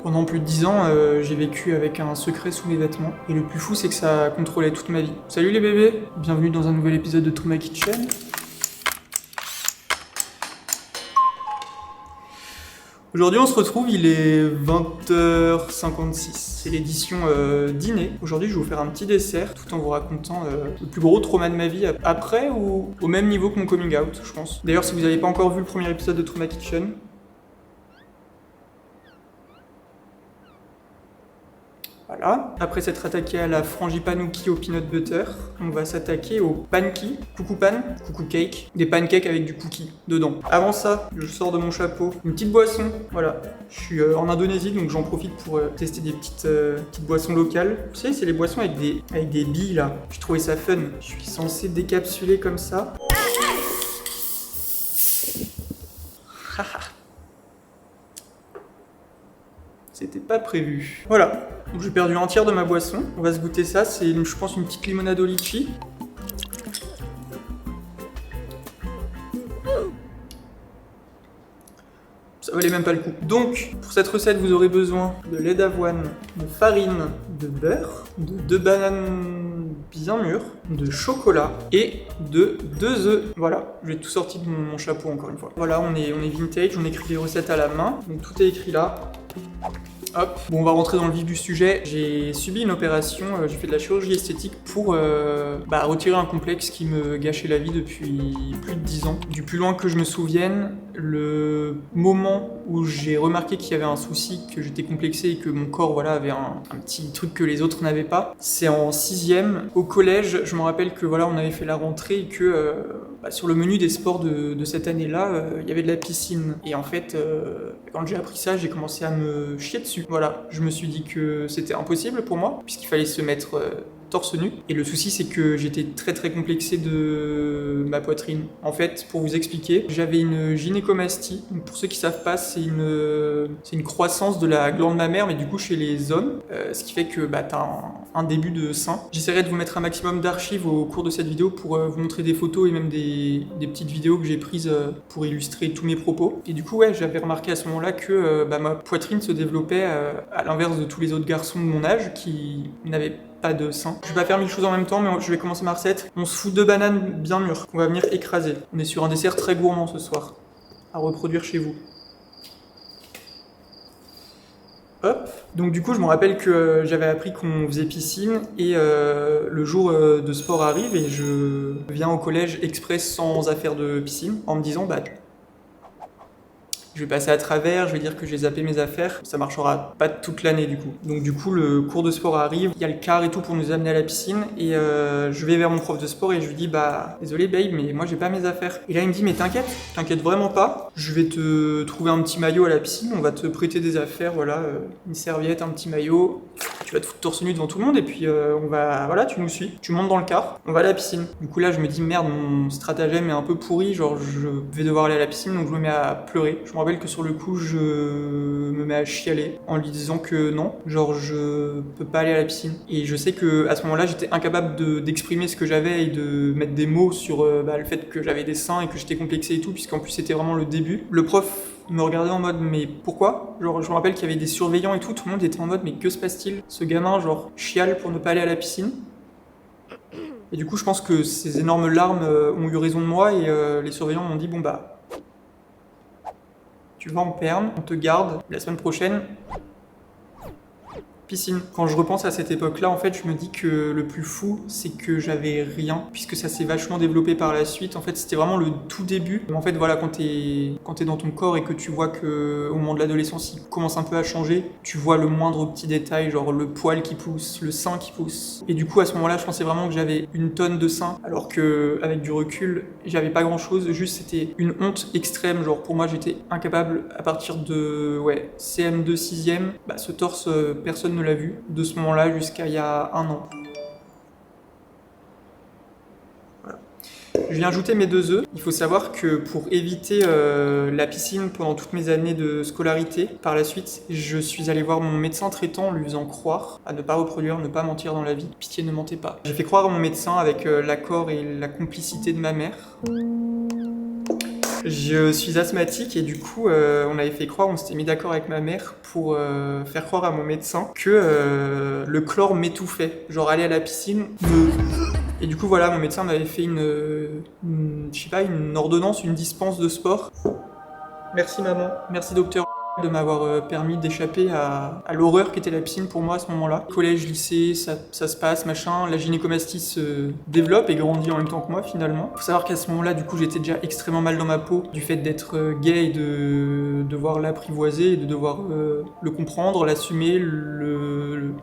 Pendant plus de 10 ans, j'ai vécu avec un secret sous mes vêtements. Et le plus fou, c'est que ça contrôlait toute ma vie. Salut les bébés, bienvenue dans un nouvel épisode de Trauma Kitchen. Aujourd'hui on se retrouve, il est 20h56, c'est l'édition dîner. Aujourd'hui je vais vous faire un petit dessert tout en vous racontant le plus gros trauma de ma vie après ou au même niveau que mon coming out je pense. D'ailleurs si vous n'avez pas encore vu le premier épisode de Trauma Kitchen, voilà. Après s'être attaqué à la frangipanouki au peanut butter, on va s'attaquer au panki, coucou pan, coucou cake, des pancakes avec du cookie dedans. Avant ça, je sors de mon chapeau une petite boisson, voilà. Je suis en Indonésie donc j'en profite pour tester des petites boissons locales. Tu sais, c'est les boissons avec des billes là. J'ai trouvé ça fun. Je suis censé décapsuler comme ça. C'était pas prévu. Voilà, donc j'ai perdu un tiers de ma boisson. On va se goûter ça, c'est je pense une petite limonade au litchi. Ça valait même pas le coup. Donc, pour cette recette, vous aurez besoin de lait d'avoine, de farine, de beurre, de 2 bananes bien mûres, de chocolat et de 2 œufs. Voilà, j'ai tout sorti de mon chapeau encore une fois. Voilà, on est vintage, on écrit les recettes à la main, donc tout est écrit là. Hop. Bon, on va rentrer dans le vif du sujet. J'ai subi une opération, j'ai fait de la chirurgie esthétique pour retirer un complexe qui me gâchait la vie depuis plus de 10 ans. Du plus loin que je me souvienne, le moment où j'ai remarqué qu'il y avait un souci, que j'étais complexé et que mon corps avait un petit truc que les autres n'avaient pas, c'est en 6e. Au collège, je me rappelle que on avait fait la rentrée et que sur le menu des sports de cette année-là, il y avait de la piscine. Et en fait, quand j'ai appris ça, j'ai commencé à me chier dessus. Voilà, je me suis dit que c'était impossible pour moi, puisqu'il fallait se mettre torse nu. Et le souci, c'est que j'étais très très complexé de ma poitrine. En fait, pour vous expliquer, j'avais une gynécomastie. Donc, pour ceux qui savent pas, c'est une croissance de la glande mammaire, mais du coup chez les hommes, ce qui fait que t'as un début de sein. J'essaierai de vous mettre un maximum d'archives au cours de cette vidéo pour vous montrer des photos et même des petites vidéos que j'ai prises pour illustrer tous mes propos. Et du coup, j'avais remarqué à ce moment-là que ma poitrine se développait à l'inverse de tous les autres garçons de mon âge qui n'avaient pas de sein. Je vais pas faire 1000 choses en même temps, mais je vais commencer ma recette. On se fout 2 bananes bien mûres qu'on va venir écraser. On est sur un dessert très gourmand ce soir, à reproduire chez vous. Hop. Donc du coup, je me rappelle que j'avais appris qu'on faisait piscine et le jour de sport arrive et je viens au collège express sans affaire de piscine en me disant je vais passer à travers, je vais dire que j'ai zappé mes affaires, ça marchera pas toute l'année du coup. Donc du coup le cours de sport arrive, il y a le car et tout pour nous amener à la piscine et je vais vers mon prof de sport et je lui dis désolé babe mais moi j'ai pas mes affaires. Et là il me dit mais t'inquiète vraiment pas, je vais te trouver un petit maillot à la piscine, on va te prêter des affaires, une serviette, un petit maillot, tu vas te foutre torse nu devant tout le monde et puis tu nous suis, tu montes dans le car, on va à la piscine. Du coup là je me dis merde mon stratagème est un peu pourri, genre je vais devoir aller à la piscine donc je me mets à pleurer. Je me rappelle que sur le coup je me mets à chialer en lui disant que non, genre je peux pas aller à la piscine. Et je sais que à ce moment-là j'étais incapable d'exprimer ce que j'avais et de mettre des mots sur le fait que j'avais des seins et que j'étais complexé et tout, puisqu'en plus c'était vraiment le début. Le prof me regardait en mode mais pourquoi? Genre je me rappelle qu'il y avait des surveillants et tout le monde était en mode mais que se passe-t-il? Ce gamin genre chiale pour ne pas aller à la piscine. Et du coup je pense que ces énormes larmes ont eu raison de moi et les surveillants m'ont dit tu vas en perme, on te garde, la semaine prochaine, piscine. Quand je repense à cette époque-là, en fait, je me dis que le plus fou, c'est que j'avais rien, puisque ça s'est vachement développé par la suite. En fait, c'était vraiment le tout début. En fait, quand t'es dans ton corps et que tu vois que au moment de l'adolescence, il commence un peu à changer, tu vois le moindre petit détail, genre le poil qui pousse, le sein qui pousse. Et du coup, à ce moment-là, je pensais vraiment que j'avais une tonne de seins, alors que avec du recul, j'avais pas grand-chose. Juste, c'était une honte extrême. Genre, pour moi, j'étais incapable à partir de CM2 6e, ce torse, personne ne l'a vu de ce moment-là jusqu'à il y a 1 an. Voilà. Je viens ajouter mes 2 œufs. Il faut savoir que pour éviter la piscine pendant toutes mes années de scolarité, par la suite, je suis allé voir mon médecin traitant en lui faisant croire à ne pas reproduire, ne pas mentir dans la vie. Pitié, ne mentez pas. J'ai fait croire à mon médecin avec l'accord et la complicité de ma mère Je suis asthmatique et du coup, on avait fait croire, on s'était mis d'accord avec ma mère pour faire croire à mon médecin que le chlore m'étouffait. Genre aller à la piscine, Et du coup, voilà, mon médecin m'avait fait je sais pas, une ordonnance, une dispense de sport. Merci maman, merci docteur de m'avoir permis d'échapper à l'horreur qu'était la piscine pour moi à ce moment-là. Collège, lycée, ça se passe, machin. La gynécomastie se développe et grandit en même temps que moi finalement. Faut savoir qu'à ce moment-là, du coup, j'étais déjà extrêmement mal dans ma peau du fait d'être gay et de devoir l'apprivoiser et de devoir le comprendre, l'assumer,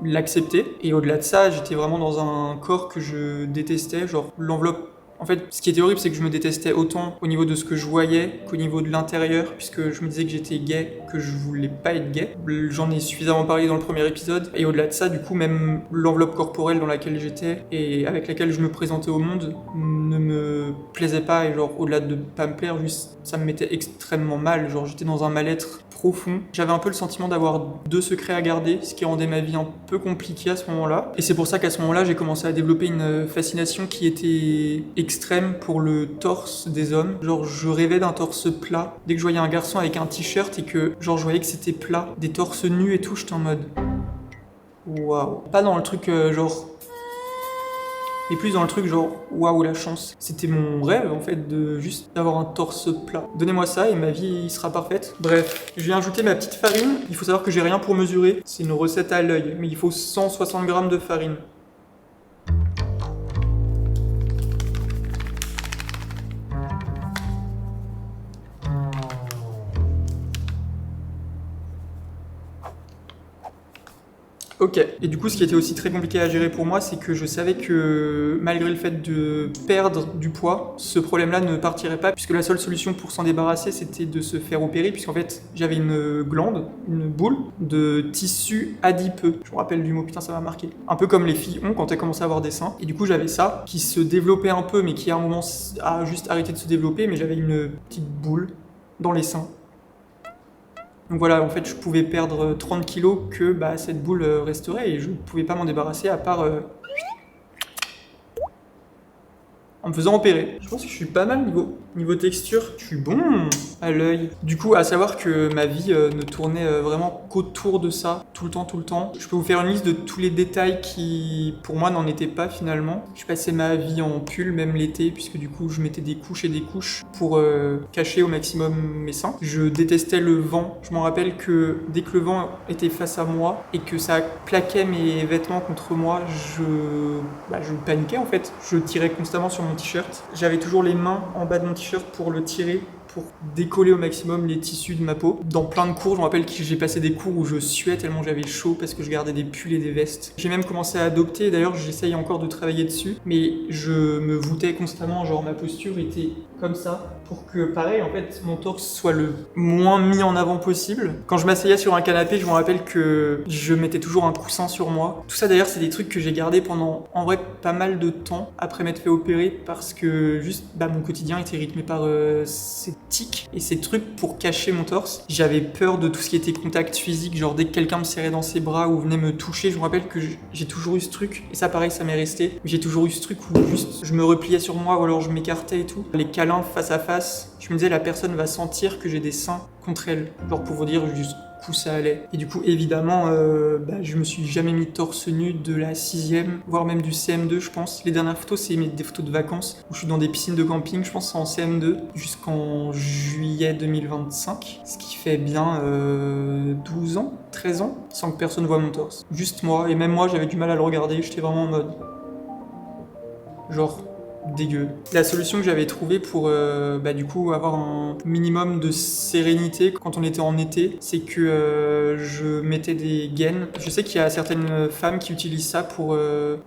l'accepter. Et au-delà de ça, j'étais vraiment dans un corps que je détestais, genre l'enveloppe. En fait, ce qui était horrible, c'est que je me détestais autant au niveau de ce que je voyais qu'au niveau de l'intérieur, puisque je me disais que j'étais gay, que je voulais pas être gay. J'en ai suffisamment parlé dans le premier épisode. Et au-delà de ça, du coup, même l'enveloppe corporelle dans laquelle j'étais et avec laquelle je me présentais au monde ne me plaisait pas. Et genre, au-delà de pas me plaire, juste, ça me mettait extrêmement mal. Genre, j'étais dans un mal-être profond. J'avais un peu le sentiment d'avoir 2 secrets à garder, ce qui rendait ma vie un peu compliquée à ce moment-là. Et c'est pour ça qu'à ce moment-là, j'ai commencé à développer une fascination qui était extrême pour le torse des hommes. Genre, je rêvais d'un torse plat. Dès que je voyais un garçon avec un t-shirt et que, genre, je voyais que c'était plat, des torses nus et tout, j'étais en mode... Waouh. Pas dans le truc, genre... Et plus dans le truc genre, waouh la chance. C'était mon rêve en fait de juste d'avoir un torse plat. Donnez-moi ça et ma vie sera parfaite. Bref, je vais ajouter ma petite farine. Il faut savoir que j'ai rien pour mesurer. C'est une recette à l'œil, mais il faut 160 g de farine. Ok. Et du coup, ce qui était aussi très compliqué à gérer pour moi, c'est que je savais que malgré le fait de perdre du poids, ce problème-là ne partirait pas, puisque la seule solution pour s'en débarrasser, c'était de se faire opérer, puisqu'en fait, j'avais une glande, une boule de tissu adipeux. Je me rappelle du mot, putain, ça m'a marqué. Un peu comme les filles ont quand elles commencent à avoir des seins. Et du coup, j'avais ça, qui se développait un peu, mais qui à un moment a juste arrêté de se développer, mais j'avais une petite boule dans les seins. Donc voilà, en fait, je pouvais perdre 30 kilos que cette boule resterait et je ne pouvais pas m'en débarrasser à part en me faisant opérer. Je pense que je suis pas mal niveau texture. Je suis bon à l'œil. Du coup, à savoir que ma vie ne tournait vraiment qu'autour de ça, tout le temps. Je peux vous faire une liste de tous les détails qui, pour moi, n'en étaient pas finalement. Je passais ma vie en pull, même l'été, puisque du coup, je mettais des couches et des couches pour cacher au maximum mes seins. Je détestais le vent. Je m'en rappelle que dès que le vent était face à moi et que ça plaquait mes vêtements contre moi, je paniquais en fait. Je tirais constamment sur mon t-shirt. J'avais toujours les mains en bas de mon t-shirt pour le tirer, pour décoller au maximum les tissus de ma peau. Dans plein de cours, je me rappelle que j'ai passé des cours où je suais tellement j'avais chaud parce que je gardais des pulls et des vestes. J'ai même commencé à adopter, d'ailleurs j'essaye encore de travailler dessus, mais je me voûtais constamment, genre ma posture était comme ça, pour que pareil en fait mon torse soit le moins mis en avant possible. Quand je m'asseyais sur un canapé, je me rappelle que je mettais toujours un coussin sur moi. Tout ça d'ailleurs c'est des trucs que j'ai gardés pendant en vrai pas mal de temps après m'être fait opérer parce que juste mon quotidien était rythmé par ces tics et ces trucs pour cacher mon torse. J'avais peur de tout ce qui était contact physique, genre dès que quelqu'un me serrait dans ses bras ou venait me toucher, je me rappelle que j'ai toujours eu ce truc, et ça pareil ça m'est resté, j'ai toujours eu ce truc où juste je me repliais sur moi ou alors je m'écartais et tout. Les câlins face à face, je me disais la personne va sentir que j'ai des seins contre elle, genre pour vous dire jusqu'où ça allait. Et du coup évidemment je me suis jamais mis torse nu de la 6e, voire même du CM2 je pense. Les dernières photos c'est des photos de vacances où je suis dans des piscines de camping, je pense en CM2 jusqu'en juillet 2025, ce qui fait bien 12 ans, 13 ans, sans que personne voit mon torse. Juste moi, et même moi j'avais du mal à le regarder, j'étais vraiment en mode genre dégueu. La solution que j'avais trouvée pour du coup avoir un minimum de sérénité quand on était en été, c'est que je mettais des gaines. Je sais qu'il y a certaines femmes qui utilisent ça pour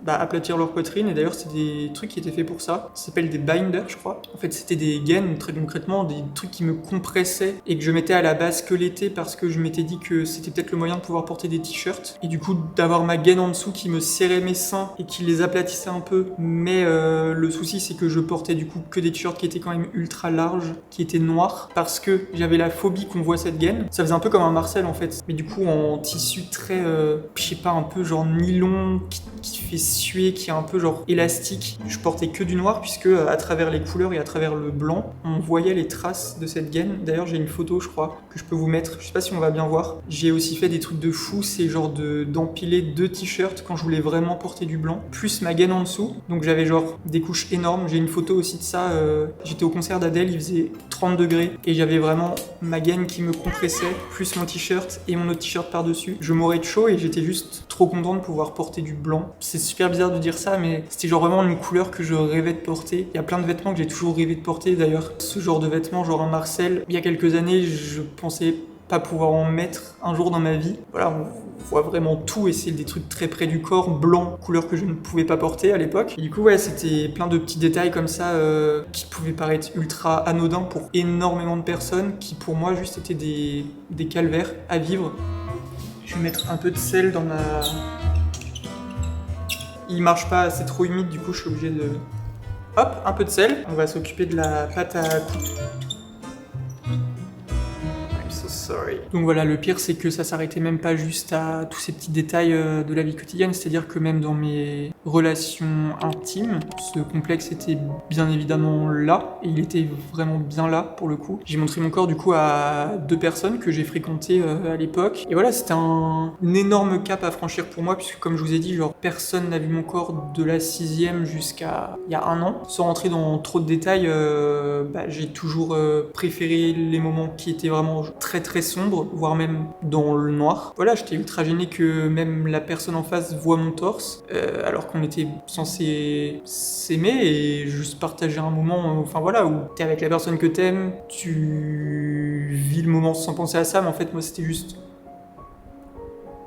aplatir leur poitrine, et d'ailleurs c'est des trucs qui étaient faits pour ça. Ça s'appelle des binders je crois. En fait c'était des gaines, très concrètement des trucs qui me compressaient et que je mettais à la base que l'été parce que je m'étais dit que c'était peut-être le moyen de pouvoir porter des t-shirts, et du coup d'avoir ma gaine en dessous qui me serrait mes seins et qui les aplatissait un peu. Mais le souci souci, c'est que je portais du coup que des t-shirts qui étaient quand même ultra larges, qui étaient noirs, parce que j'avais la phobie qu'on voit cette gaine. Ça faisait un peu comme un Marcel en fait, mais du coup en tissu très, je sais pas, un peu genre nylon, qui fait suer, qui est un peu genre élastique. Je portais que du noir puisque à travers les couleurs et à travers le blanc, on voyait les traces de cette gaine. D'ailleurs, j'ai une photo, je crois, que je peux vous mettre. Je sais pas si on va bien voir. J'ai aussi fait des trucs de fou, c'est genre d'empiler 2 t-shirts quand je voulais vraiment porter du blanc, plus ma gaine en dessous. Donc j'avais genre des couches énormes. J'ai une photo aussi de ça. J'étais au concert d'Adèle, il faisait 30 degrés et j'avais vraiment ma gaine qui me compressait, plus mon t-shirt et mon autre t-shirt par-dessus. Je mourais de chaud et j'étais juste trop content de pouvoir porter du blanc. C'est super bizarre de dire ça, mais c'était genre vraiment une couleur que je rêvais de porter. Il y a plein de vêtements que j'ai toujours rêvé de porter d'ailleurs. Ce genre de vêtements, genre un Marcel, il y a quelques années, je pensais pas pouvoir en mettre un jour dans ma vie. Voilà, on voit vraiment tout et c'est des trucs très près du corps, blanc, couleur que je ne pouvais pas porter à l'époque. Et du coup, ouais, c'était plein de petits détails comme ça qui pouvaient paraître ultra anodins pour énormément de personnes, qui pour moi juste étaient des calvaires à vivre. Je vais mettre un peu de sel dans ma... Il marche pas, c'est trop humide, du coup je suis obligé de... Hop, un peu de sel. On va s'occuper de la pâte à couper. I'm so sorry. Donc voilà, le pire c'est que ça s'arrêtait même pas juste à tous ces petits détails de la vie quotidienne, c'est-à-dire que même dans mes relations intimes, ce complexe était bien évidemment là, et il était vraiment bien là pour le coup. J'ai montré mon corps du coup à 2 personnes que j'ai fréquentées à l'époque, et voilà, c'était un énorme cap à franchir pour moi, puisque comme je vous ai dit, genre personne n'a vu mon corps de la 6e jusqu'à il y a 1 an. Sans rentrer dans trop de détails, j'ai toujours préféré les moments qui étaient vraiment très très sombres, voire même dans le noir. Voilà, j'étais ultra gêné que même la personne en face voit mon torse, alors qu'on était censé s'aimer et juste partager un moment, enfin voilà, où t'es avec la personne que t'aimes, tu vis le moment sans penser à ça, mais en fait moi c'était juste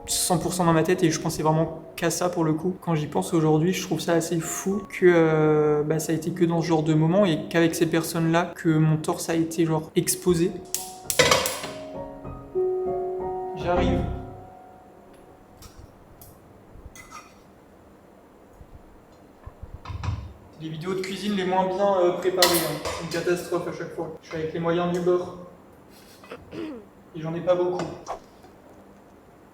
100% dans ma tête et je pensais vraiment qu'à ça pour le coup. Quand j'y pense aujourd'hui, je trouve ça assez fou que ça a été que dans ce genre de moment et qu'avec ces personnes-là que mon torse a été genre exposé. J'arrive. Les vidéos de cuisine les moins bien préparées, hein. C'est une catastrophe à chaque fois. Je suis avec les moyens du bord. Et j'en ai pas beaucoup.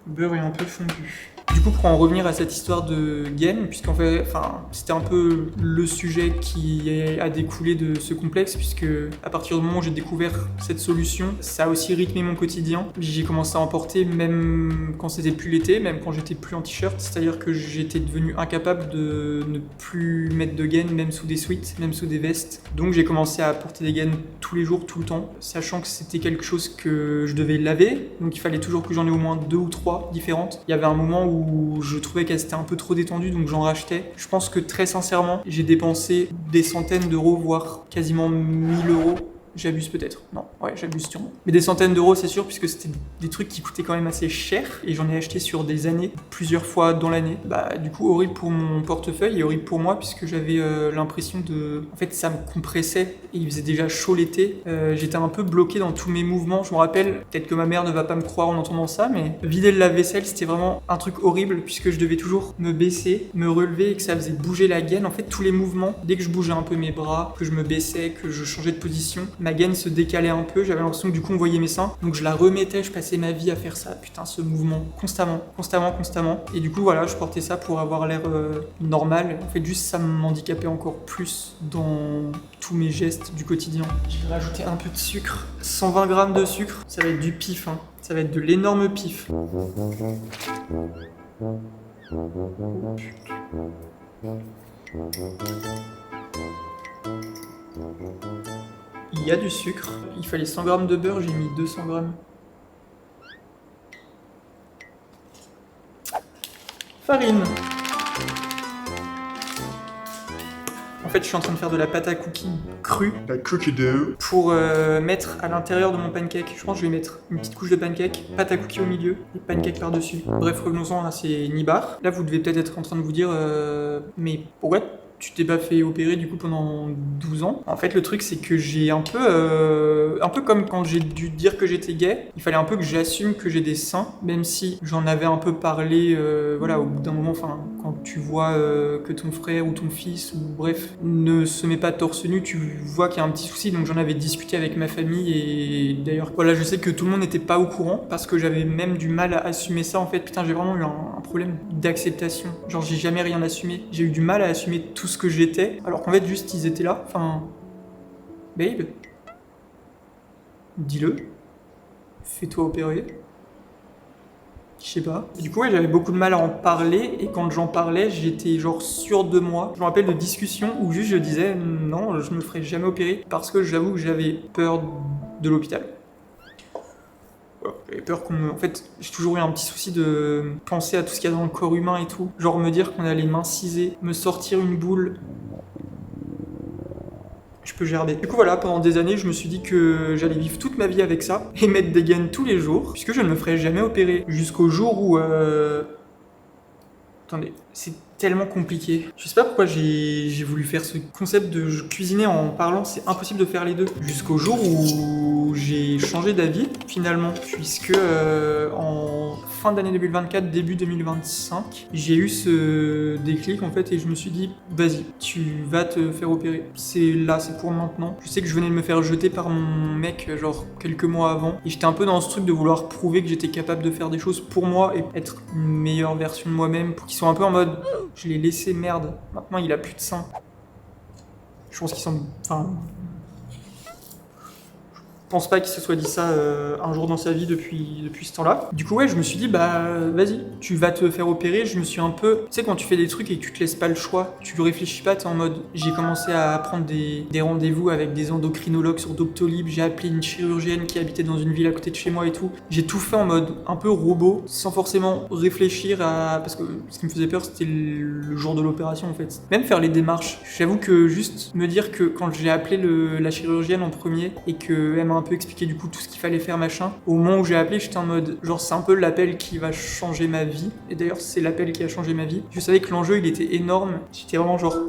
Le beurre est un peu fondu. Du coup, pour en revenir à cette histoire de gaine, puisqu'en fait, c'était un peu le sujet qui a découlé de ce complexe, puisque à partir du moment où j'ai découvert cette solution, ça a aussi rythmé mon quotidien. J'ai commencé à en porter même quand c'était plus l'été, même quand j'étais plus en t-shirt, c'est-à-dire que j'étais devenu incapable de ne plus mettre de gaine, même sous des sweats, même sous des vestes. Donc j'ai commencé à porter des gaines tous les jours, tout le temps, sachant que c'était quelque chose que je devais laver, donc il fallait toujours que j'en ai au moins 2 ou 3 différentes. Il y avait un moment où je trouvais qu'elles étaient un peu trop détendues, donc j'en rachetais. Je pense que très sincèrement, j'ai dépensé des centaines d'euros, voire quasiment 1000 euros. J'abuse peut-être. Non, ouais, j'abuse sûrement. Mais des centaines d'euros, c'est sûr, puisque c'était des trucs qui coûtaient quand même assez cher. Et j'en ai acheté sur des années, plusieurs fois dans l'année. Du coup, horrible pour mon portefeuille et horrible pour moi, puisque j'avais l'impression de... En fait, ça me compressait et il faisait déjà chaud l'été. J'étais un peu bloqué dans tous mes mouvements. Je me rappelle, peut-être que ma mère ne va pas me croire en entendant ça, mais vider le lave-vaisselle, c'était vraiment un truc horrible, puisque je devais toujours me baisser, me relever et que ça faisait bouger la gaine. En fait, tous les mouvements, dès que je bougeais un peu mes bras, que je me baissais, que je changeais de position, ma gaine se décalait un peu, j'avais l'impression que du coup on voyait mes seins, donc je la remettais, je passais ma vie à faire ça, putain, ce mouvement, constamment, et du coup voilà, je portais ça pour avoir l'air normal, en fait juste ça m'handicapait encore plus dans tous mes gestes du quotidien. Je vais rajouter un peu de sucre, 120 grammes de sucre, ça va être du pif, hein. Ça va être de l'énorme pif. Il y a du sucre, il fallait 100 grammes de beurre, j'ai mis 200 grammes. Farine. En fait, je suis en train de faire de la pâte à cookies crue. La cookie dough. Pour mettre à l'intérieur de mon pancake. Je pense que je vais mettre une petite couche de pancake, pâte à cookies au milieu, et pancake par-dessus. Bref, revenons-en à ces nibards. Là, vous devez peut-être être en train de vous dire mais pourquoi tu t'es pas fait opérer du coup pendant 12 ans. En fait, le truc, c'est que j'ai un peu comme quand j'ai dû dire que j'étais gay, il fallait un peu que j'assume que j'ai des seins, même si j'en avais un peu parlé, voilà, au bout d'un moment, enfin, quand tu vois que ton frère ou ton fils, ou bref, ne se met pas torse nu, tu vois qu'il y a un petit souci, donc j'en avais discuté avec ma famille, et d'ailleurs, voilà, je sais que tout le monde n'était pas au courant, parce que j'avais même du mal à assumer ça, en fait, putain, j'ai vraiment eu un problème d'acceptation, genre j'ai jamais rien assumé, j'ai eu du mal à assumer tout ce que j'étais, alors qu'en fait, juste, ils étaient là, enfin, babe, dis-le, fais-toi opérer. Je sais pas. Du coup, ouais, j'avais beaucoup de mal à en parler, et quand j'en parlais, j'étais genre sûr de moi. Je me rappelle de discussions où juste je disais non, je me ferai jamais opérer parce que j'avoue que j'avais peur de l'hôpital. Voilà. J'avais peur qu'on me... En fait, j'ai toujours eu un petit souci de penser à tout ce qu'il y a dans le corps humain et tout. Genre me dire qu'on allait m'inciser, me sortir une boule. Je peux gerber. Du coup voilà, pendant des années, je me suis dit que j'allais vivre toute ma vie avec ça et mettre des gaines tous les jours, puisque je ne me ferais jamais opérer. Jusqu'au jour où... Attendez, c'est tellement compliqué. Je sais pas pourquoi j'ai voulu faire ce concept de cuisiner en parlant, c'est impossible de faire les deux. Jusqu'au jour où j'ai changé d'avis, finalement, puisque en fin d'année 2024, début 2025, j'ai eu ce déclic en fait et je me suis dit, vas-y, tu vas te faire opérer. C'est là, c'est pour maintenant. Je sais que je venais de me faire jeter par mon mec genre quelques mois avant et j'étais un peu dans ce truc de vouloir prouver que j'étais capable de faire des choses pour moi et être une meilleure version de moi-même pour qu'ils soient un peu en mode je l'ai laissé, merde, maintenant il a plus de sein. Je pense qu'ils sont... Enfin... Je pense pas qu'il se soit dit ça un jour dans sa vie depuis ce temps-là. Du coup, ouais, je me suis dit, bah, vas-y, tu vas te faire opérer. Je me suis un peu... Tu sais, quand tu fais des trucs et que tu te laisses pas le choix, tu réfléchis pas, t'es en mode... J'ai commencé à prendre des rendez-vous avec des endocrinologues sur Doctolib, j'ai appelé une chirurgienne qui habitait dans une ville à côté de chez moi et tout. J'ai tout fait en mode un peu robot, sans forcément réfléchir à... Parce que ce qui me faisait peur, c'était le jour de l'opération, en fait. Même faire les démarches. J'avoue que juste me dire que quand j'ai appelé la chirurgienne en premier et qu'elle m'a un peu expliqué du coup tout ce qu'il fallait faire machin. Au moment où j'ai appelé, j'étais en mode genre c'est un peu l'appel qui va changer ma vie. Et d'ailleurs c'est l'appel qui a changé ma vie. Je savais que l'enjeu il était énorme. J'étais vraiment genre allô,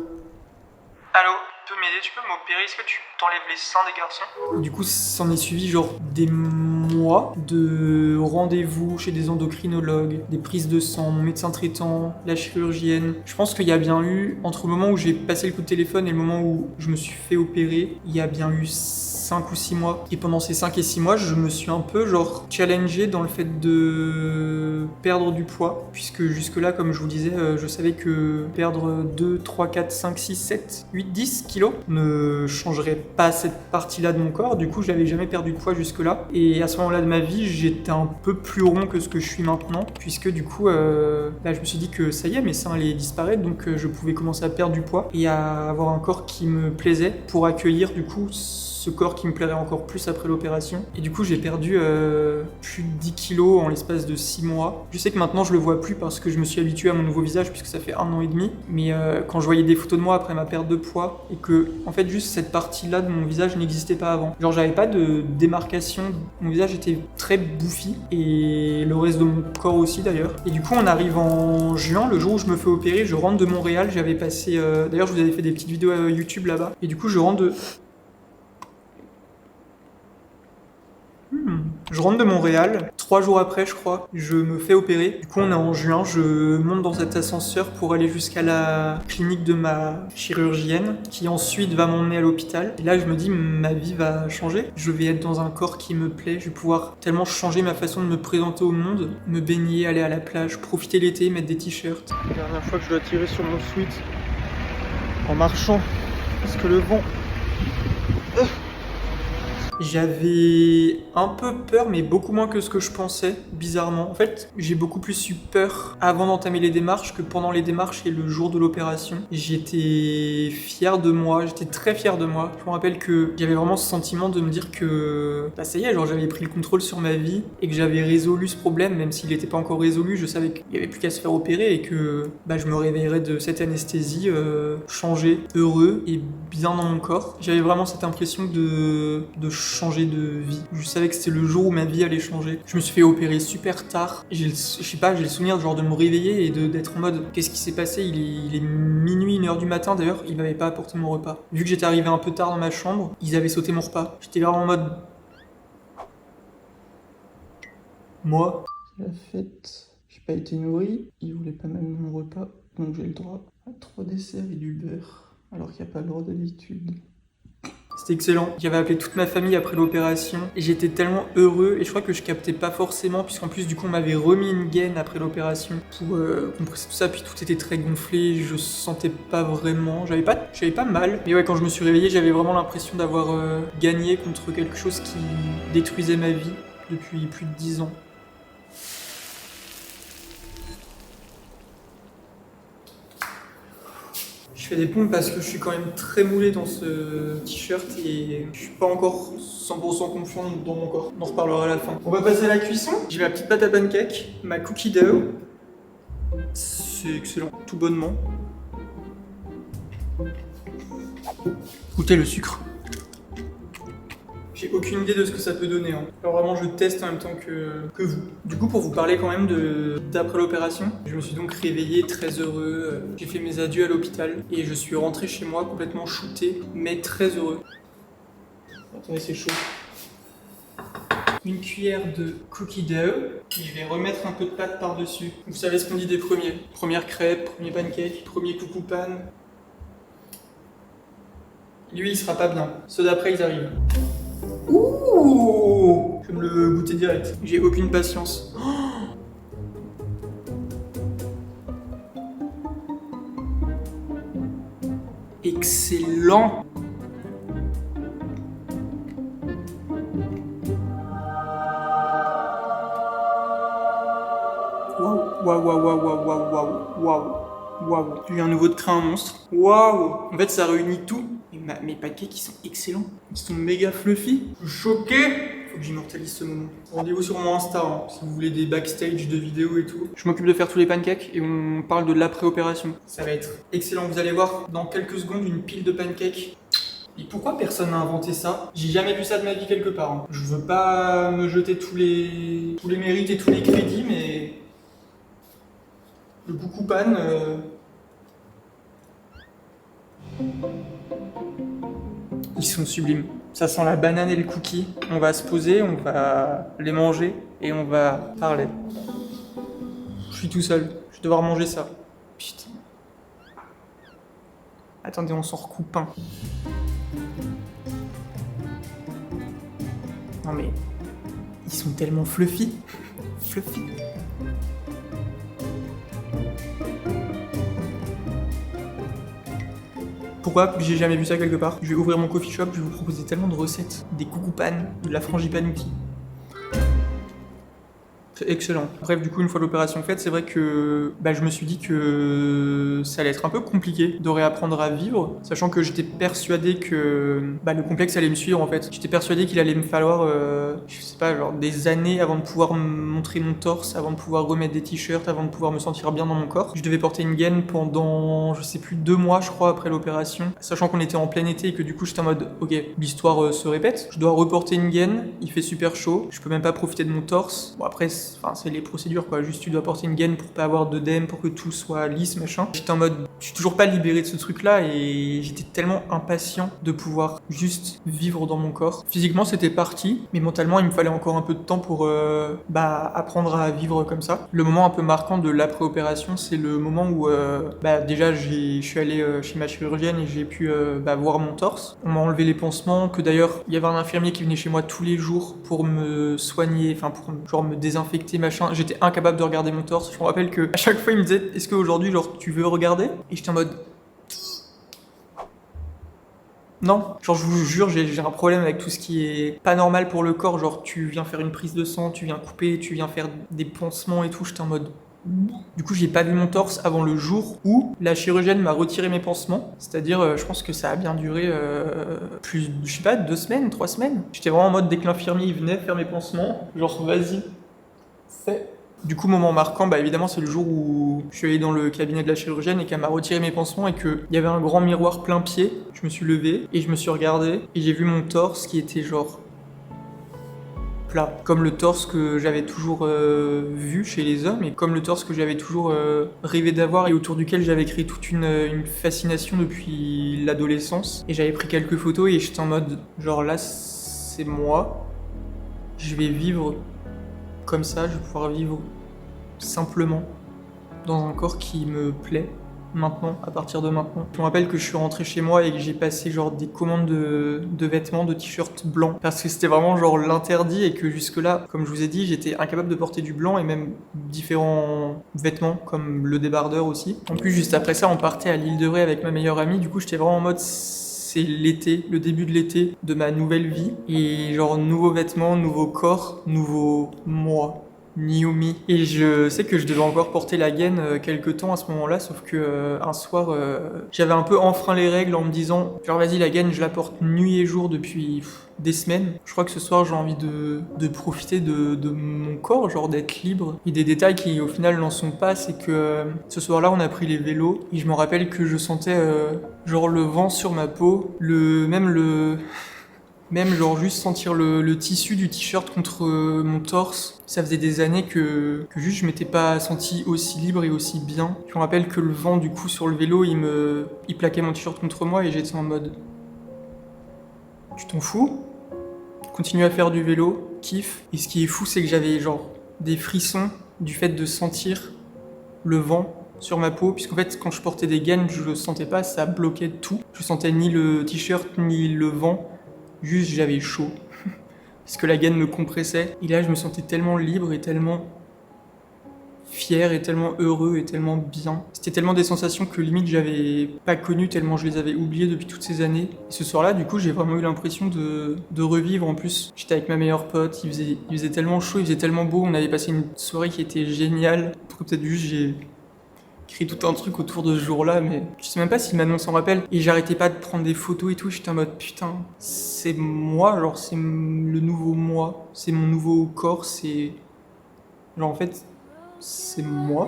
tu peux m'aider, tu peux m'opérer, est-ce que tu t'enlèves les seins des garçons? Du coup s'en est suivi genre des mois de rendez-vous chez des endocrinologues, des prises de sang, mon médecin traitant, la chirurgienne. Je pense qu'il y a bien eu, entre le moment où j'ai passé le coup de téléphone et le moment où je me suis fait opérer, il y a bien eu 5 ou 6 mois. Et pendant ces 5 et 6 mois, je me suis un peu genre challengé dans le fait de perdre du poids. Puisque jusque-là, comme je vous disais, je savais que perdre 2, 3, 4, 5, 6, 7, 8, 10 kilos ne changerait pas cette partie-là de mon corps. Du coup, je n'avais jamais perdu de poids jusque-là. Et à ce moment-là de ma vie, j'étais un peu plus rond que ce que je suis maintenant. Puisque du coup, je me suis dit que ça y est, mes seins allaient disparaître. Donc je pouvais commencer à perdre du poids et à avoir un corps qui me plaisait pour accueillir du coup ce corps qui me plairait encore plus après l'opération. Et du coup, j'ai perdu plus de 10 kilos en l'espace de 6 mois. Je sais que maintenant, je le vois plus parce que je me suis habitué à mon nouveau visage puisque ça fait 1 an et demi. Mais quand je voyais des photos de moi après ma perte de poids et que, en fait, juste cette partie-là de mon visage n'existait pas avant. Genre, j'avais pas de démarcation. Mon visage était très bouffi et le reste de mon corps aussi d'ailleurs. Et du coup, on arrive en juin, le jour où je me fais opérer, je rentre de Montréal. J'avais passé... D'ailleurs, je vous avais fait des petites vidéos YouTube là-bas. Et du coup, je rentre de Montréal, 3 jours après je crois, je me fais opérer. Du coup on est en juin, je monte dans cet ascenseur pour aller jusqu'à la clinique de ma chirurgienne qui ensuite va m'emmener à l'hôpital. Et là je me dis ma vie va changer, je vais être dans un corps qui me plaît, je vais pouvoir tellement changer ma façon de me présenter au monde, me baigner, aller à la plage, profiter l'été, mettre des t-shirts. La dernière fois que je dois tirer sur mon sweat en marchant parce que le vent... J'avais un peu peur, mais beaucoup moins que ce que je pensais, bizarrement. En fait, j'ai beaucoup plus eu peur avant d'entamer les démarches que pendant les démarches et le jour de l'opération. J'étais fier de moi, j'étais très fier de moi. Je me rappelle que j'avais vraiment ce sentiment de me dire que ça y est, genre j'avais pris le contrôle sur ma vie et que j'avais résolu ce problème, même s'il n'était pas encore résolu. Je savais qu'il n'y avait plus qu'à se faire opérer et que je me réveillerais de cette anesthésie changé, heureux et bien dans mon corps. J'avais vraiment cette impression de changé de vie. Je savais que c'était le jour où ma vie allait changer. Je me suis fait opérer super tard. J'ai le souvenir genre de me réveiller et d'être en mode qu'est-ce qui s'est passé, il est minuit, 1h du matin d'ailleurs, ils m'avaient pas apporté mon repas. Vu que j'étais arrivé un peu tard dans ma chambre, ils avaient sauté mon repas. J'étais vraiment en mode... Moi, c'est la fête. J'ai pas été nourri. Ils voulaient pas même mon repas. Donc j'ai le droit à 3 desserts et du beurre. Alors qu'il n'y a pas le droit d'habitude. C'était excellent. J'avais appelé toute ma famille après l'opération et j'étais tellement heureux et je crois que je captais pas forcément puisqu'en plus du coup on m'avait remis une gaine après l'opération pour compresser tout ça puis tout était très gonflé, je sentais pas vraiment, j'avais pas mal mais ouais quand je me suis réveillé j'avais vraiment l'impression d'avoir gagné contre quelque chose qui détruisait ma vie depuis plus de 10 ans. Je fais des pompes parce que je suis quand même très moulé dans ce t-shirt et je suis pas encore 100% confiant dans mon corps. On en reparlera à la fin. On va passer à la cuisson. J'ai ma petite pâte à pancake, ma cookie dough. C'est excellent, tout bonnement. Goûtez le sucre. J'ai aucune idée de ce que ça peut donner. Hein. Alors vraiment, je teste en même temps que vous. Du coup, pour vous parler quand même d'après l'opération, je me suis donc réveillé très heureux. J'ai fait mes adieux à l'hôpital et je suis rentré chez moi complètement shooté, mais très heureux. Attendez, c'est chaud. Une cuillère de cookie dough et je vais remettre un peu de pâte par-dessus. Vous savez ce qu'on dit des premiers. Première crêpe, premier pancake, premier coucou pan. Lui, il sera pas bien. Ceux d'après, ils arrivent. Ouh! Je vais me le goûter direct. J'ai aucune patience. Oh, excellent! Waouh, waouh, waouh, waouh, waouh, waouh, waouh, waouh. J'ai eu un nouveau de crin, un monstre. Waouh! En fait, ça réunit tout. Mes pancakes, ils sont excellents. Ils sont méga fluffy. Je suis choqué. Faut que j'immortalise ce moment. Rendez-vous sur mon Insta, hein, si vous voulez des backstage de vidéos et tout. Je m'occupe de faire tous les pancakes et on parle de l'après-opération. Ça va être excellent. Vous allez voir dans quelques secondes une pile de pancakes. Et pourquoi personne n'a inventé ça? J'ai jamais vu ça de ma vie quelque part. Hein. Je veux pas me jeter tous les mérites et tous les crédits, mais le coucou pan. Ils sont sublimes. Ça sent la banane et le cookie. On va se poser, on va les manger et on va parler. Je suis tout seul. Je vais devoir manger ça. Putain. Attendez, on s'en recoupe un. Non mais... Ils sont tellement fluffy. Fluffy. Pourquoi j'ai jamais vu ça quelque part? Je vais ouvrir mon coffee shop, je vais vous proposer tellement de recettes. Des coucou pan, de la frangipane-outil. C'est excellent. Bref, du coup, une fois l'opération faite, c'est vrai que je me suis dit que ça allait être un peu compliqué de réapprendre à vivre, sachant que j'étais persuadé que le complexe allait me suivre en fait. J'étais persuadé qu'il allait me falloir, je sais pas, genre des années avant de pouvoir me montrer mon torse, avant de pouvoir remettre des t-shirts, avant de pouvoir me sentir bien dans mon corps. Je devais porter une gaine pendant, je sais plus, 2 mois, je crois, après l'opération, sachant qu'on était en plein été et que du coup, j'étais en mode, ok, l'histoire se répète. Je dois reporter une gaine, il fait super chaud, je peux même pas profiter de mon torse. Bon, après, c'est les procédures quoi, juste tu dois porter une gaine pour pas avoir d'œdème, pour que tout soit lisse, machin. J'étais en mode, je suis toujours pas libéré de ce truc là et j'étais tellement impatient de pouvoir juste vivre dans mon corps. Physiquement c'était parti, mais mentalement il me fallait encore un peu de temps pour apprendre à vivre comme ça. Le moment un peu marquant de l'après-opération, c'est le moment où déjà je suis allé chez ma chirurgienne et j'ai pu voir mon torse. On m'a enlevé les pansements, que d'ailleurs il y avait un infirmier qui venait chez moi tous les jours pour me soigner, enfin pour genre me désinfecter, machin. J'étais incapable de regarder mon torse. Je me rappelle que à chaque fois il me disait est-ce qu'aujourd'hui genre tu veux regarder? Et j'étais en mode non, genre je vous jure j'ai un problème avec tout ce qui est pas normal pour le corps, genre tu viens faire une prise de sang, tu viens couper, tu viens faire des pansements et tout, j'étais en mode... Du coup j'ai pas vu mon torse avant le jour où la chirurgienne m'a retiré mes pansements, c'est-à-dire je pense que ça a bien duré plus, je sais pas, 2 semaines, 3 semaines. J'étais vraiment en mode dès que l'infirmier il venait faire mes pansements, genre vas-y, fais. Du coup, moment marquant, évidemment, c'est le jour où je suis allé dans le cabinet de la chirurgienne et qu'elle m'a retiré mes pansements et qu'il y avait un grand miroir plein pied. Je me suis levé et je me suis regardé et j'ai vu mon torse qui était genre plat. Comme le torse que j'avais toujours vu chez les hommes et comme le torse que j'avais toujours rêvé d'avoir et autour duquel j'avais créé toute une fascination depuis l'adolescence. Et j'avais pris quelques photos et j'étais en mode genre là c'est moi, je vais vivre comme ça, je vais pouvoir vivre simplement dans un corps qui me plaît. Maintenant, à partir de maintenant. Je me rappelle que je suis rentré chez moi et que j'ai passé genre des commandes de vêtements, de t-shirts blancs parce que c'était vraiment genre l'interdit et que jusque là, comme je vous ai dit, j'étais incapable de porter du blanc et même différents vêtements comme le débardeur aussi. En plus, juste après ça, on partait à l'île de Ré avec ma meilleure amie. Du coup, j'étais vraiment en mode c'est l'été, le début de l'été de ma nouvelle vie et genre nouveaux vêtements, nouveau corps, nouveau moi. Niumi. Et je sais que je devais encore porter la gaine quelques temps à ce moment-là, sauf que un soir, j'avais un peu enfreint les règles en me disant genre vas-y la gaine je la porte nuit et jour depuis des semaines. Je crois que ce soir j'ai envie de profiter de mon corps, genre d'être libre. Et des détails qui au final n'en sont pas, c'est que ce soir-là on a pris les vélos et je me rappelle que je sentais genre le vent sur ma peau, même genre juste sentir le tissu du t-shirt contre mon torse. Ça faisait des années que juste je m'étais pas senti aussi libre et aussi bien. Je me rappelle que le vent du coup sur le vélo il plaquait mon t-shirt contre moi et j'étais en mode tu t'en fous? Continue à faire du vélo, kiffe. Et ce qui est fou c'est que j'avais genre des frissons du fait de sentir le vent sur ma peau, puisqu'en fait quand je portais des gaines je le sentais pas, ça bloquait tout. Je sentais ni le t-shirt ni le vent. Juste, j'avais chaud. Parce que la gaine me compressait. Et là, je me sentais tellement libre et tellement fier et tellement heureux et tellement bien. C'était tellement des sensations que limite, j'avais pas connues tellement je les avais oubliées depuis toutes ces années. Et ce soir-là, du coup, j'ai vraiment eu l'impression de revivre. En plus, j'étais avec ma meilleure pote. Il faisait tellement chaud, il faisait tellement beau. On avait passé une soirée qui était géniale. Peut-être juste, j'ai créé tout un truc autour de ce jour-là, mais je sais même pas si maintenant s'en rappelle. Et j'arrêtais pas de prendre des photos et tout, j'étais en mode putain, c'est moi, genre c'est le nouveau moi, c'est mon nouveau corps, c'est... Genre en fait, c'est moi.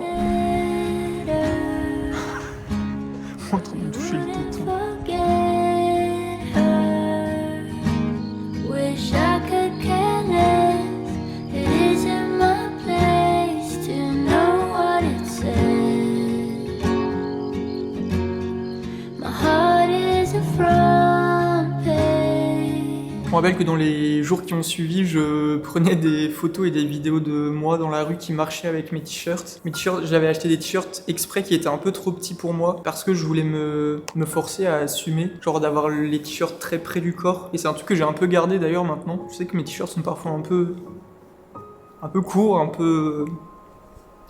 En train de me toucher le téton. Je me rappelle que dans les jours qui ont suivi, je prenais des photos et des vidéos de moi dans la rue qui marchait avec mes t-shirts. Mes t-shirts, j'avais acheté des t-shirts exprès qui étaient un peu trop petits pour moi parce que je voulais me forcer à assumer, genre d'avoir les t-shirts très près du corps. Et c'est un truc que j'ai un peu gardé d'ailleurs maintenant. Je sais que mes t-shirts sont parfois un peu courts, un peu...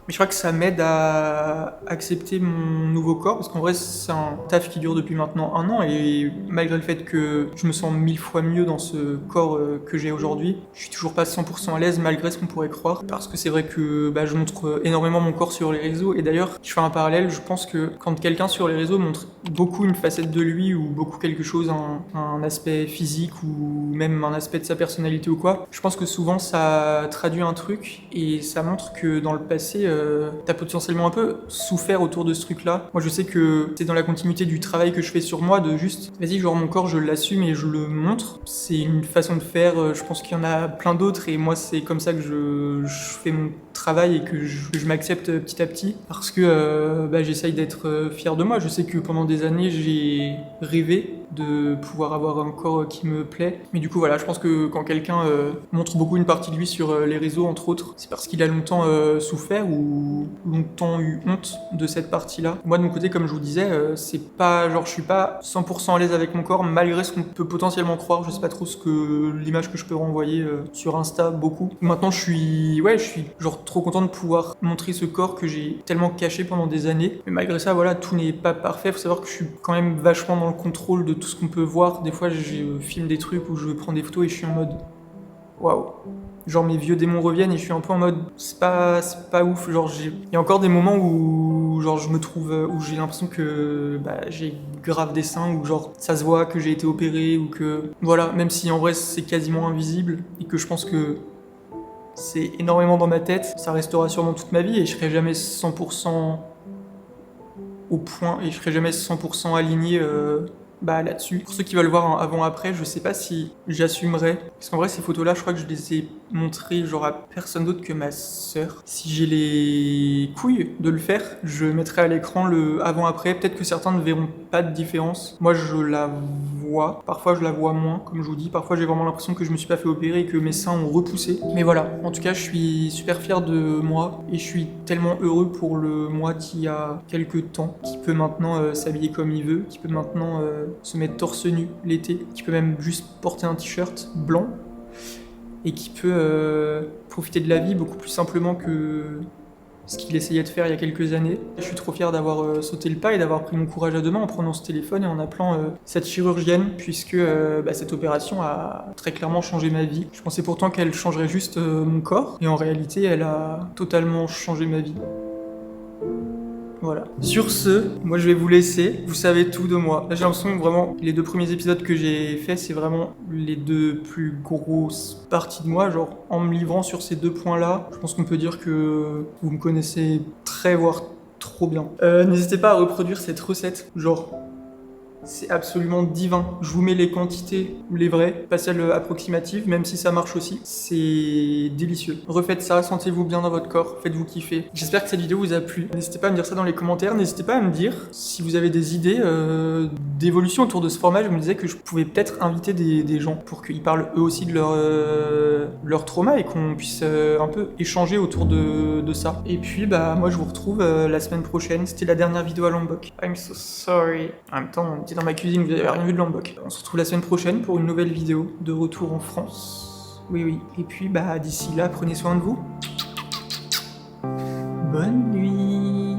Mais je crois que ça m'aide à accepter mon nouveau corps, parce qu'en vrai, c'est un taf qui dure depuis maintenant 1 an, et malgré le fait que je me sens 1000 fois mieux dans ce corps que j'ai aujourd'hui, je suis toujours pas 100% à l'aise malgré ce qu'on pourrait croire, parce que c'est vrai que je montre énormément mon corps sur les réseaux, et d'ailleurs, je fais un parallèle, je pense que quand quelqu'un sur les réseaux montre beaucoup une facette de lui, ou beaucoup quelque chose, un aspect physique, ou même un aspect de sa personnalité ou quoi, je pense que souvent ça traduit un truc, et ça montre que dans le passé, t'as potentiellement un peu souffert autour de ce truc-là. Moi, je sais que c'est dans la continuité du travail que je fais sur moi, de juste, vas-y, genre mon corps, je l'assume et je le montre. C'est une façon de faire, je pense qu'il y en a plein d'autres, et moi, c'est comme ça que je fais mon travail et que je m'accepte petit à petit, parce que j'essaye d'être fier de moi. Je sais que pendant des années, j'ai rêvé de pouvoir avoir un corps qui me plaît. Mais du coup, voilà, je pense que quand quelqu'un montre beaucoup une partie de lui sur les réseaux, entre autres, c'est parce qu'il a longtemps souffert ou longtemps eu honte de cette partie-là. Moi, de mon côté, comme je vous disais, c'est pas genre je suis pas 100% à l'aise avec mon corps, malgré ce qu'on peut potentiellement croire. Je sais pas trop l'image que je peux renvoyer sur Insta, beaucoup. Maintenant, je suis genre trop content de pouvoir montrer ce corps que j'ai tellement caché pendant des années. Mais malgré ça, voilà, tout n'est pas parfait. Faut savoir que je suis quand même vachement dans le contrôle de tout ce qu'on peut voir. Des fois, je filme des trucs où je prends des photos et je suis en mode waouh. Genre mes vieux démons reviennent et je suis un peu en mode c'est pas ouf. Genre il y a encore des moments où genre je me trouve où j'ai l'impression que j'ai grave des seins, ou genre ça se voit que j'ai été opéré, ou que voilà, même si en vrai c'est quasiment invisible et que je pense que c'est énormément dans ma tête, ça restera sûrement toute ma vie et je serai jamais 100% au point et je serai jamais 100% aligné bah là-dessus. Pour ceux qui veulent voir un avant-après, je sais pas si j'assumerai. Parce qu'en vrai, ces photos-là, je crois que je les ai montrées genre à personne d'autre que ma sœur. Si j'ai les couilles de le faire, je mettrai à l'écran le avant-après. Peut-être que certains ne verront pas de différence. Moi, je la vois. Parfois, je la vois moins, comme je vous dis. Parfois, j'ai vraiment l'impression que je me suis pas fait opérer et que mes seins ont repoussé. Mais voilà, en tout cas, je suis super fier de moi. Et je suis tellement heureux pour le moi qui a quelques temps, qui peut maintenant s'habiller comme il veut, qui peut maintenant se mettre torse nu l'été, qui peut même juste porter un t-shirt blanc et qui peut profiter de la vie beaucoup plus simplement que ce qu'il essayait de faire il y a quelques années. Je suis trop fier d'avoir sauté le pas et d'avoir pris mon courage à deux mains en prenant ce téléphone et en appelant cette chirurgienne, puisque cette opération a très clairement changé ma vie. Je pensais pourtant qu'elle changerait juste mon corps, et en réalité elle a totalement changé ma vie. Voilà. Sur ce, moi je vais vous laisser, vous savez tout de moi. Là j'ai l'impression que vraiment, les 2 premiers épisodes que j'ai faits, c'est vraiment les 2 plus grosses parties de moi. Genre, en me livrant sur ces 2 points-là, je pense qu'on peut dire que vous me connaissez très, voire trop bien. N'hésitez pas à reproduire cette recette, genre... C'est absolument divin. Je vous mets les quantités, les vraies, pas celles approximatives, même si ça marche aussi. C'est délicieux. Refaites ça, sentez-vous bien dans votre corps, faites-vous kiffer. J'espère que cette vidéo vous a plu. N'hésitez pas à me dire ça dans les commentaires. N'hésitez pas à me dire si vous avez des idées d'évolution autour de ce format. Je me disais que je pouvais peut-être inviter des gens pour qu'ils parlent eux aussi de leur trauma et qu'on puisse un peu échanger autour de ça. Et puis moi je vous retrouve la semaine prochaine. C'était la dernière vidéo à Lombok. I'm so sorry. En même temps, on était dans ma cuisine, vous avez rien vu de Lombok. On se retrouve la semaine prochaine pour une nouvelle vidéo de retour en France. Oui. Et puis d'ici là, prenez soin de vous. Bonne nuit.